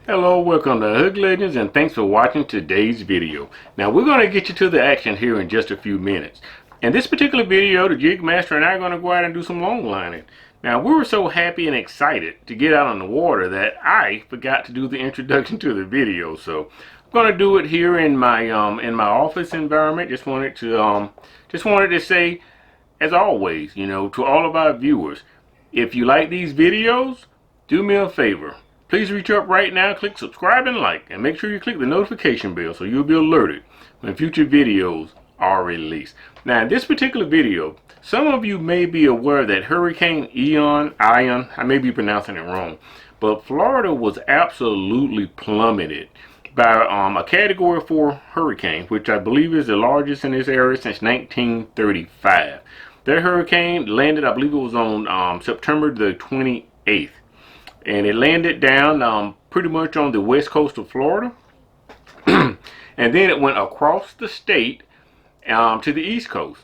Hello, welcome to Hood Legends, and thanks for watching today's video. Now we're going to get you to the action here in just a few minutes. In this particular video, the Jig Master and I are going to go out and do some long lining. Now we were so happy and excited to get out on the water that I forgot to do the introduction to the video. So I'm going to do it here in my office environment. Just wanted to say, as always, to all of our viewers, if you like these videos, do me a favor. Please reach up right now, click subscribe and like, and make sure you click the notification bell so you'll be alerted when future videos are released. Now, in this particular video, some of you may be aware that Hurricane Ian, I may be pronouncing it wrong, but Florida was absolutely plummeted by a Category 4 hurricane, which I believe is the largest in this area since 1935. That hurricane landed, I believe it was on September the 28th. And it landed down pretty much on the west coast of Florida. And then it went across the state to the east coast.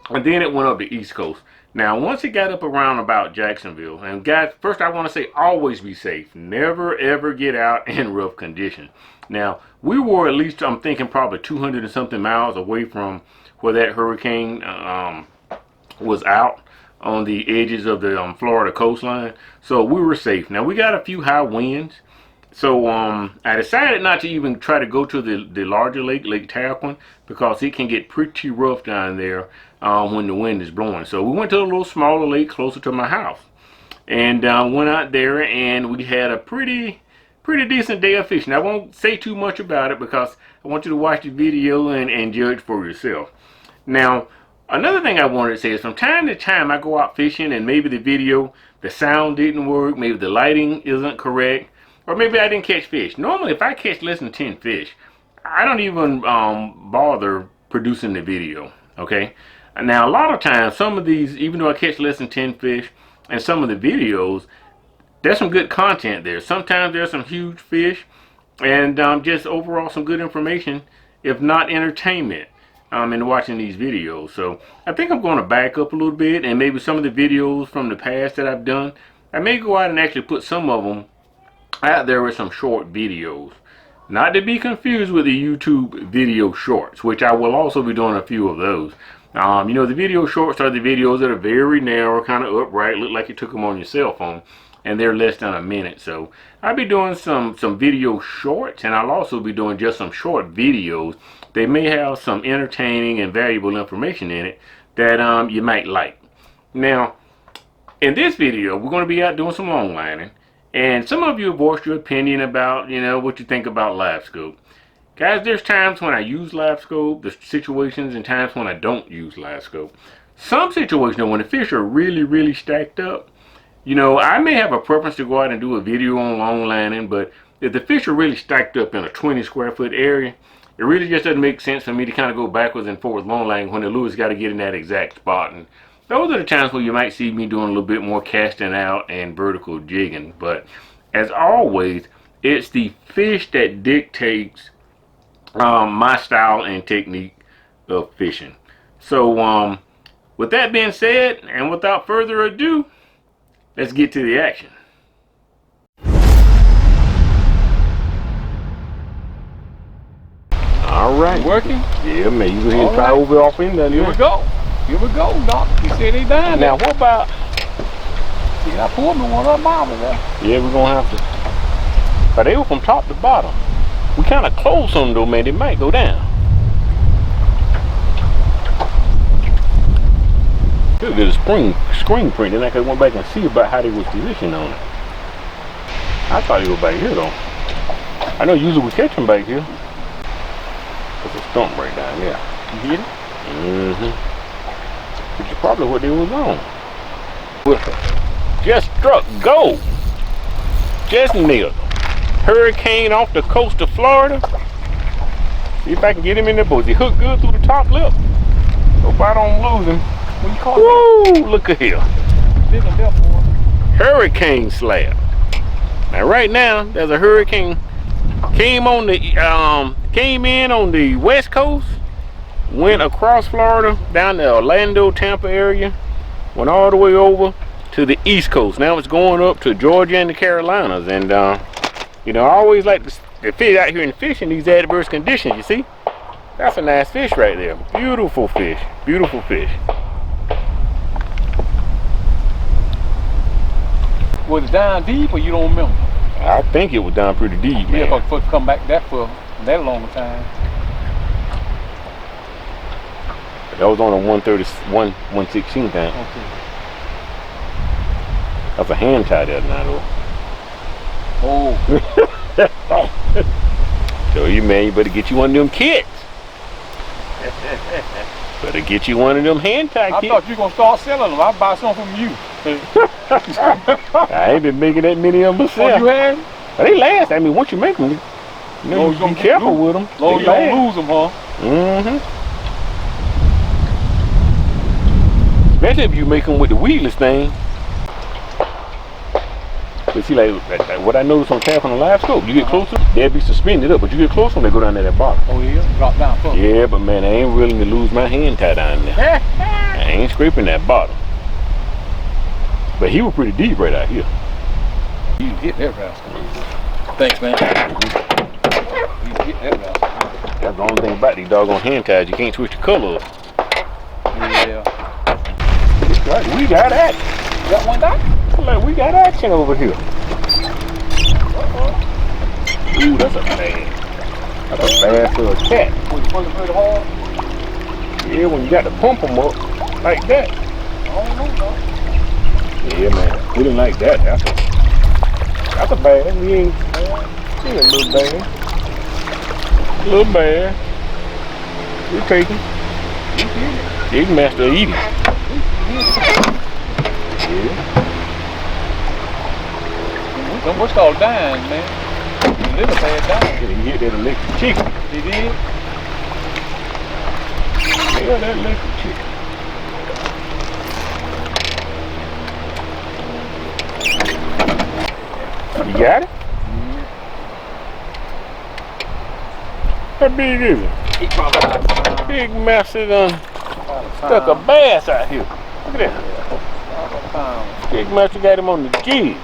And then it went up the east coast. Now, once it got up around about Jacksonville, and guys, first I want to say always be safe. Never ever get out in rough conditions. Now, we were at least, I'm thinking, probably 200 and something miles away from where that hurricane was out on the edges of the Florida coastline, so we were safe. Now we got a few high winds, so I decided not to even try to go to the larger lake, Lake Tarquin, because it can get pretty rough down there when the wind is blowing. So we went to a little smaller lake closer to my house, and went out there, and we had a pretty decent day of fishing. I won't say too much about it because I want you to watch the video and judge for yourself. Now, another thing I wanted to say is from time to time I go out fishing and maybe the sound didn't work, maybe the lighting isn't correct, or maybe I didn't catch fish. Normally if I catch less than 10 fish, I don't even bother producing the video, okay? Now a lot of times, some of these, even though I catch less than 10 fish, and some of the videos, there's some good content there. Sometimes there's some huge fish, and just overall some good information, if not entertainment, in watching these videos. So I think I'm going to back up a little bit, and maybe some of the videos from the past that I've done, I may go out and actually put some of them out there with some short videos. Not to be confused with the YouTube video shorts, which I will also be doing a few of those. The video shorts are the videos that are very narrow, kind of upright, look like you took them on your cell phone, and they're less than a minute. So I'll be doing some video shorts, and I'll also be doing just some short videos. They may have some entertaining and valuable information in it that you might like. Now, in this video, we're going to be out doing some long lining, and some of you have voiced your opinion about, what you think about live scope. Guys, there's times when I use live scope, there's situations and times when I don't use live scope. Some situations, when the fish are really stacked up, I may have a preference to go out and do a video on long lining, but if the fish are really stacked up in a 20 square foot area, it really just doesn't make sense for me to kind of go backwards and forwards long lining when the lure's got to get in that exact spot. And those are the times where you might see me doing a little bit more casting out and vertical jigging. But as always, it's the fish that dictates my style and technique of fishing. So with that being said, and without further ado, let's get to the action. All right. Working? Yeah, man. You go ahead and try over off in there. Here we go. Here we go, Doc. He said he dying. Now, what about... Yeah, I pulled me one up out of there. Yeah, we're going to have to... But they were from top to bottom. We kind of closed some, though, man. They might go down. Could get a screen print, and I could went back and see about how they was positioned on it. I thought he was back here, though. I know usually we catch them back here. There's a stump right down there. You get it? Mm-hmm. Which is probably what they was on. Just struck gold. Just nailed him. Hurricane off the coast of Florida. See if I can get him in there, boys. He hooked good through the top lip. Hope I don't lose him. What you call it? Woo! Look at here. Hurricane slab. Now right now, there's a hurricane came in on the west coast, went across Florida, down the Orlando, Tampa area, went all the way over to the east coast. Now it's going up to Georgia and the Carolinas, and You know, I always like to fish out here and fish in these adverse conditions, you see? That's a nice fish right there. Beautiful fish. Beautiful fish. Was it down deep or you don't remember? I think it was down pretty deep, man. Yeah, because for it to come back that for that long time. That was on a 116 tank. Okay. That's a hand tie there now, though. Oh. So you, man, you better get you one of them kits. Better get you one of them hand tie kits. I thought you were going to start selling them. I'll buy some from you. I ain't been making that many of them myself. Oh, you had? But they last. I mean, once you make them, you know, you be careful with them. As long as you don't lose them, huh? Mm-hmm. Especially if you make them with the weedless thing. But see, like what I noticed on tap on the live scope, you get closer, they'll be suspended up, but you get closer, they go down to that bottom. Oh yeah, drop down first. Yeah, but man, I ain't willing to lose my hand tie down there. I ain't scraping that bottom. But he was pretty deep right out here. You hit that rascal. Thanks, man. You hit that rascal. That's the only thing about these doggone hand ties, you can't switch the color up. Yeah. Right, we got action. You got one down? Like, we got action over here. Ooh, that's a bad. That's a bad little cat. Was you supposed to put it hard? Yeah, when you got to pump them up like that. I don't know, dog. Yeah, man. We didn't like that. That's a bad. We ain't a little bad. A little bad. We're taking. Big master eating. Yeah. What's called dying, man? You little bad dying. He hit that electric chicken. He did? Yeah, that electric chicken. You got it? Mm-hmm. How big is it? He probably about Big master done stuck a bass out here. Look at that. Big master got him on the jig.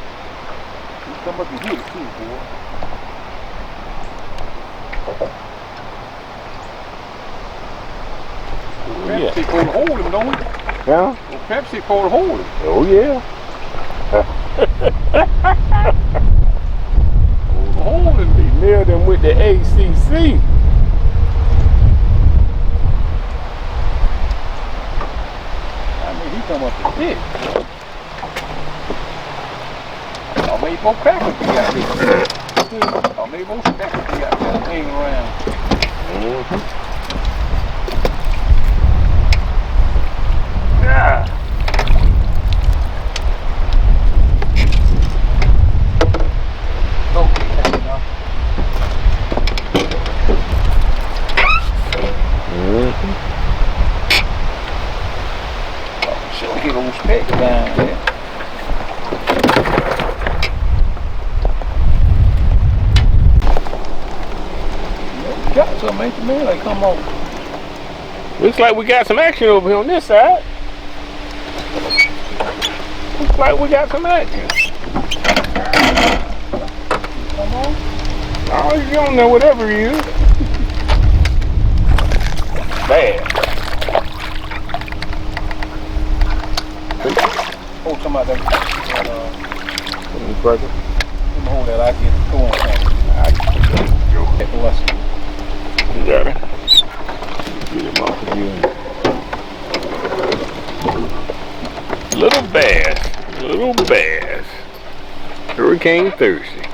Come up and hit it too, boy. Yeah. Pepsi supposed to hold him, don't we? Yeah? Well, Pepsi supposed to hold him. Oh yeah. Hold him. He nailed him with the ACC. I mean, he come up to hit. Or maybe more crackers we got here. Or maybe more crackers we got here hanging around. Mm-hmm. Yeah. Mm-hmm. Oh, sure, get those specs down there. Got some, ain't you, man? Like, come on. Looks like we got some action over here on this side. Looks like we got some action. Come on. Oh, you don't know whatever he is. Bad. Hold some out there. Brother. Let me hold that. I get going. That was. You got it. Get him off of you. Little bass. Little bass. Hurricane Thursday.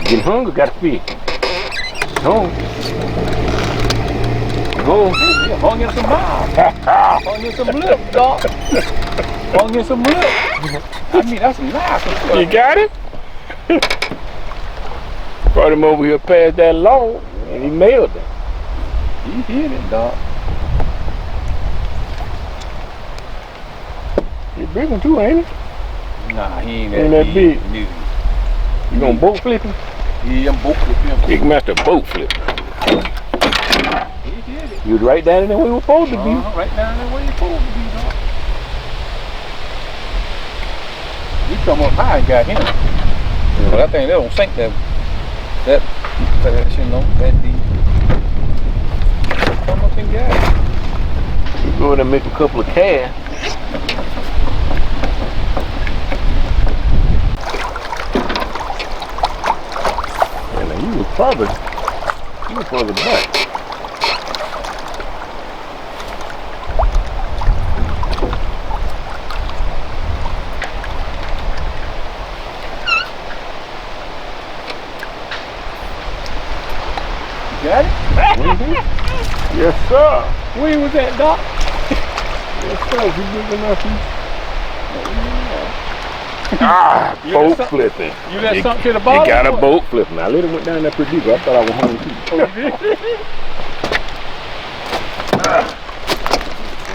Getting hungry, gotta feed. Home. Home. Yeah, hung in some mouth. Hung in some lip, dog. Hung in some lip. I mean, that's nice. You got it? Brought him over here past that log, and he nailed it. He hit it, dog. He's a big one too, ain't he? Nah, he ain't Ain't that that big. big. You gonna boat flip him? Yeah, I'm both with him. Big master boat flip. did it. You was right down there where we were supposed to be. Right down there where you supposed to be, dog. You come up high and got him. Yeah. But I think they don't sink that you know, that deep. Come up and get it. You go in and make a couple of casts. And you was further back. Got it? Mm-hmm. Yes, sir. Where was that, Doc? Yes, sir. You big enough? You Boat flipping. You let something to the bottom? You got a boat flipping. I let it went down there pretty deep. I thought I was home too. Oh, you did?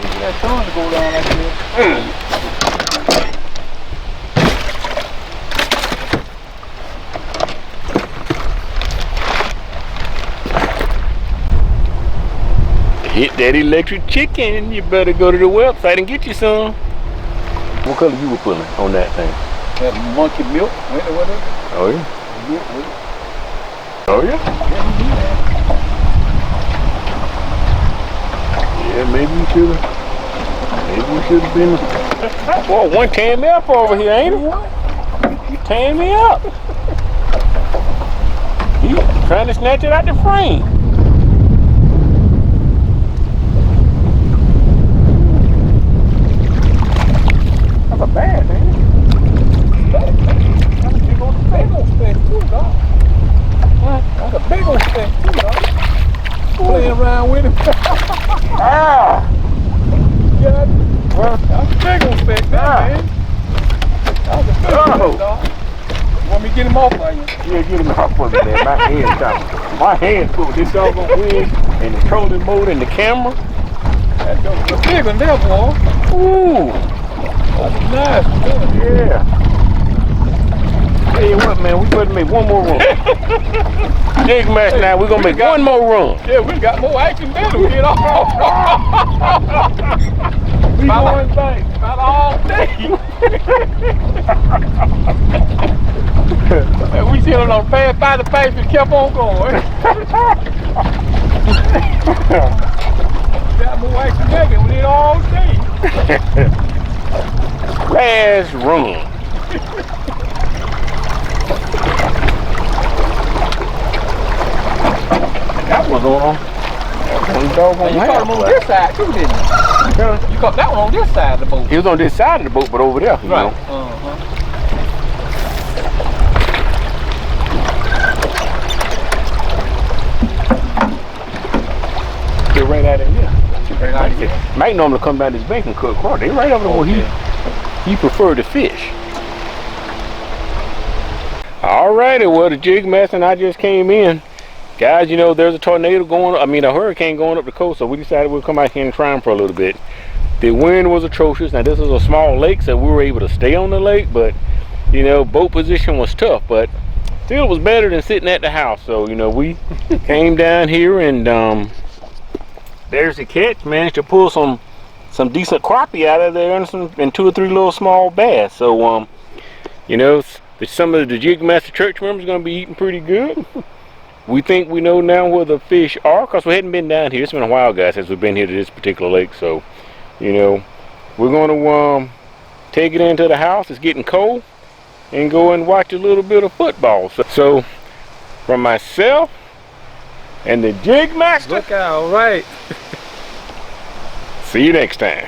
You got time to go down like this. Hit that electric chicken. You better go to the website and get you some. What color you were pulling on that thing? That monkey milk, whatever. Oh yeah? Oh yeah? Yeah, maybe we should have been. Boy, one tearing me up over here, ain't it? You tearing me up. You trying to snatch it out the frame. That's a bad, ain't it? That's a big old speck too, dog. That's a big old speck too, dog. Playing around with him. Yeah, that's a big old speck now, man. That was a big old speck, dog. You want me to get him off of you? Yeah, get him off for me, man. My hands put this doggone wind and the trolling mode and the camera. That's a big one there, boy. Ooh. That's nice, good. Yeah. Tell you what, man, we better make one more run. Jig Master now, we're gonna make one more run. Yeah, we got more action than we did all. We going back about all day. And we sitting on the pad by the face and kept on going. Got more action than we did all day. Last run. That was on. You caught him on this side too, didn't you? You caught that one on this side of the boat. He was on this side of the boat, but over there, you know. They're right out of here. Right out of here. Mike normally come down this bank and cook across. They right over there where he preferred to fish. Alrighty, well the Jig Master and I just came in. Guys, you know, there's a tornado a hurricane going up the coast, so we decided we'll come out here and try them for a little bit. The wind was atrocious. Now, this is a small lake, so we were able to stay on the lake, but, you know, boat position was tough, but still was better than sitting at the house. So, you know, we came down here, and there's the catch. Managed to pull some decent crappie out of there and 2 or 3 little small bass. So, you know, some of the Jig Master church members are going to be eating pretty good. We think we know now where the fish are, because we hadn't been down here. It's been a while, guys, since we've been here to this particular lake. So, you know, we're going to take it into the house. It's getting cold, and go and watch a little bit of football. So from myself and the Jig Master, look out, all right. see you next time.